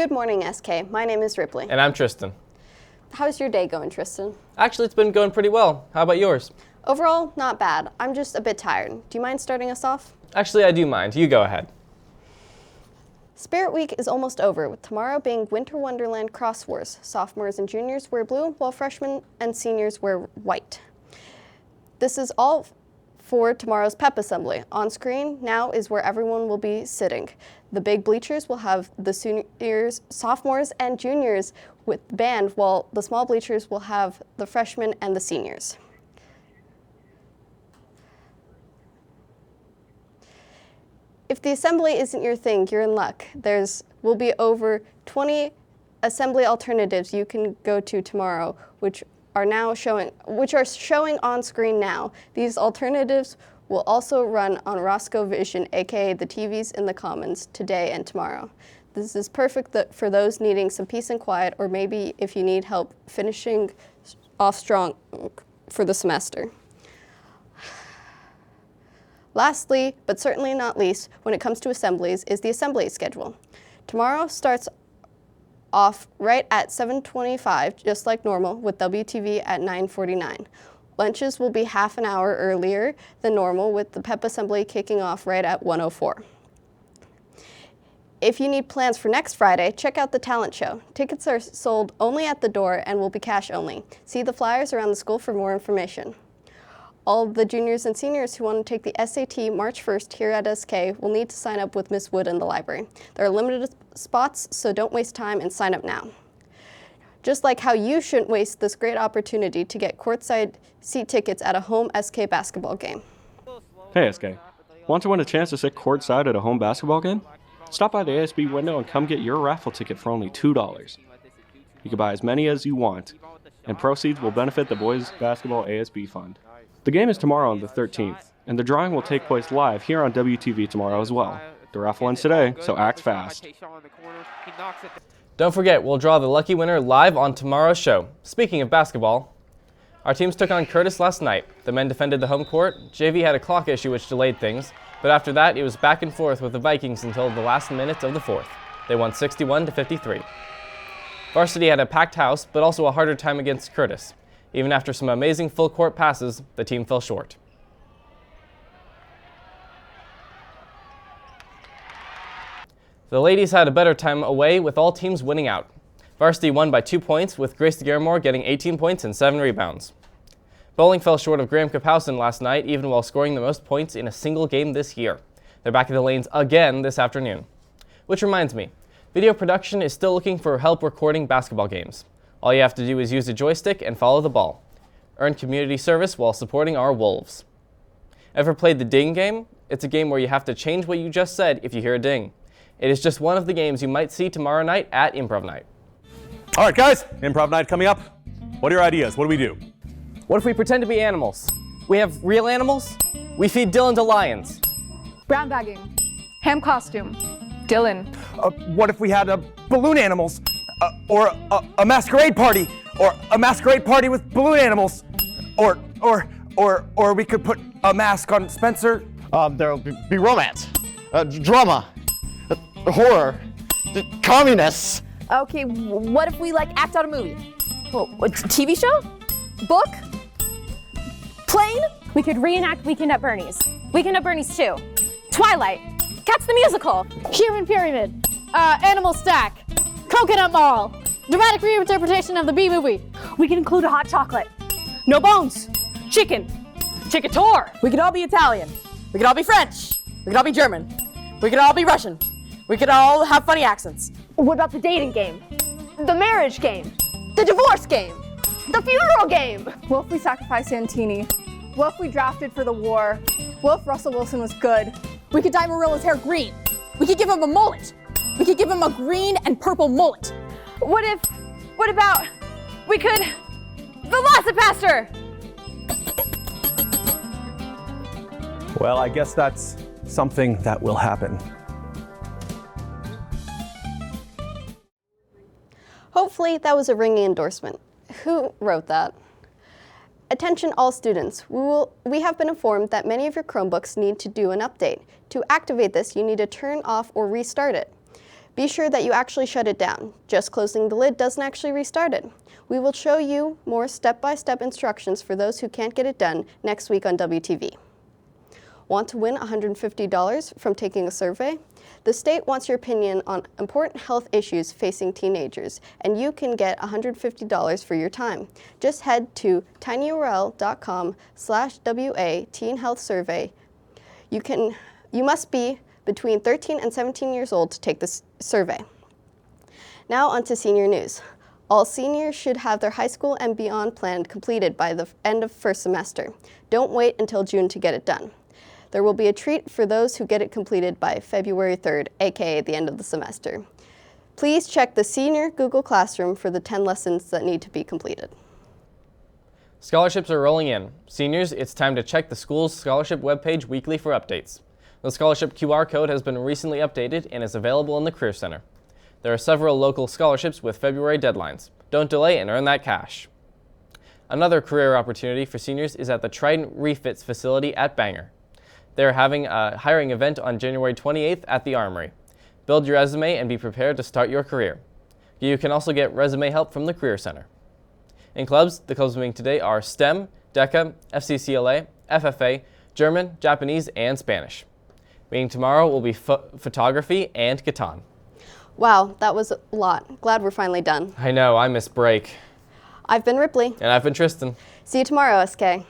Good morning, SK. My name is Ripley. And I'm Tristan. How's your day going, Tristan? Actually, it's been going pretty well. How about yours? Overall, not bad. I'm just a bit tired. Do you mind starting us off? Actually, I do mind. You go ahead. Spirit Week is almost over, with tomorrow being Winter Wonderland Cross Wars. Sophomores and juniors wear blue, while freshmen and seniors wear white. This is all for tomorrow's Pep Assembly. On screen now is where everyone will be sitting. The big bleachers will have the seniors, sophomores, and juniors with band, while the small bleachers will have the freshmen and the seniors. If the assembly isn't your thing, you're in luck. Will be over 20 assembly alternatives you can go to tomorrow, which are showing on screen now. These alternatives will also run on Roscoe Vision, aka the TVs in the Commons, today and tomorrow. This is perfect for those needing some peace and quiet, or maybe if you need help finishing off strong for the semester. Lastly, but certainly not least, when it comes to assemblies, is the assembly schedule. Tomorrow starts off right at 7:25, just like normal, with WTV at 9:49. Lunches will be half an hour earlier than normal, with the Pep Assembly kicking off right at 1:04. If you need plans for next Friday, check out the talent show. Tickets are sold only at the door and will be cash only. See the flyers around the school for more information. All of the juniors and seniors who want to take the SAT March 1st here at SK will need to sign up with Miss Wood in the library. There are limited spots, so don't waste time and sign up now. Just like how you shouldn't waste this great opportunity to get courtside seat tickets at a home SK basketball game. Hey SK, want to win a chance to sit courtside at a home basketball game? Stop by the ASB window and come get your raffle ticket for only $2. You can buy as many as you want, and proceeds will benefit the Boys Basketball ASB Fund. The game is tomorrow on the 13th, and the drawing will take place live here on WTV tomorrow as well. The raffle ends today, so act fast. Don't forget, we'll draw the lucky winner live on tomorrow's show. Speaking of basketball, our teams took on Curtis last night. The men defended the home court. JV had a clock issue which delayed things, but after that it was back and forth with the Vikings until the last minutes of the fourth. They won 61-53. Varsity had a packed house, but also a harder time against Curtis. Even after some amazing full court passes, the team fell short. The ladies had a better time away, with all teams winning out. Varsity won by 2 points, with Grace Garamore getting 18 points and 7 rebounds. Bowling fell short of Graham Kapowson last night, even while scoring the most points in a single game this year. They're back in the lanes again this afternoon. Which reminds me, video production is still looking for help recording basketball games. All you have to do is use a joystick and follow the ball. Earn community service while supporting our Wolves. Ever played the ding game? It's a game where you have to change what you just said if you hear a ding. It is just one of the games you might see tomorrow night at Improv Night. All right, guys, Improv Night coming up. What are your ideas? What do we do? What if we pretend to be animals? We have real animals? We feed Dylan to lions. Brown bagging. Ham costume. Dylan. What if we had balloon animals? Or a masquerade party? Or a masquerade party with balloon animals? Or we could put a mask on Spencer? There'll be romance, drama, horror, communists. Okay, what if we act out a movie? A TV show? Book? Plane? We could reenact Weekend at Bernie's. Weekend at Bernie's 2. Twilight. Cats the Musical. Human Pyramid. Animal Stack. Coconut Mall. Dramatic reinterpretation of the Bee Movie. We can include a hot chocolate. No bones. Chicken. Chickator. We could all be Italian. We could all be French. We could all be German. We could all be Russian. We could all have funny accents. What about the dating game? The marriage game. The divorce game. The funeral game. What if we sacrificed Santini? What if we drafted for the war? What if Russell Wilson was good? We could dye Marilla's hair green. We could give him a mullet. We could give him a green and purple mullet. What about, we could, Velocipaster! Well, I guess that's something that will happen. Hopefully that was a ringing endorsement. Who wrote that? Attention all students, we have been informed that many of your Chromebooks need to do an update. To activate this, you need to turn off or restart it. Be sure that you actually shut it down. Just closing the lid doesn't actually restart it. We will show you more step-by-step instructions for those who can't get it done next week on WTV. Want to win $150 from taking a survey? The state wants your opinion on important health issues facing teenagers, and you can get $150 for your time. Just head to tinyurl.com/WA Teen Health Survey. You must be between 13 and 17 years old to take this survey. Now on to senior news. All seniors should have their high school and beyond plan completed by the end of first semester. Don't wait until June to get it done. There will be a treat for those who get it completed by February 3rd, aka the end of the semester. Please check the senior Google Classroom for the 10 lessons that need to be completed. Scholarships are rolling in. Seniors, it's time to check the school's scholarship webpage weekly for updates. The scholarship QR code has been recently updated and is available in the Career Center. There are several local scholarships with February deadlines. Don't delay and earn that cash. Another career opportunity for seniors is at the Trident Refits facility at Bangor. They're having a hiring event on January 28th at the Armory. Build your resume and be prepared to start your career. You can also get resume help from the Career Center. In clubs, the clubs meeting today are STEM, DECA, FCCLA, FFA, German, Japanese, and Spanish. Meeting tomorrow will be photography and Catan. Wow, that was a lot. Glad we're finally done. I know, I miss break. I've been Ripley. And I've been Tristan. See you tomorrow, SK.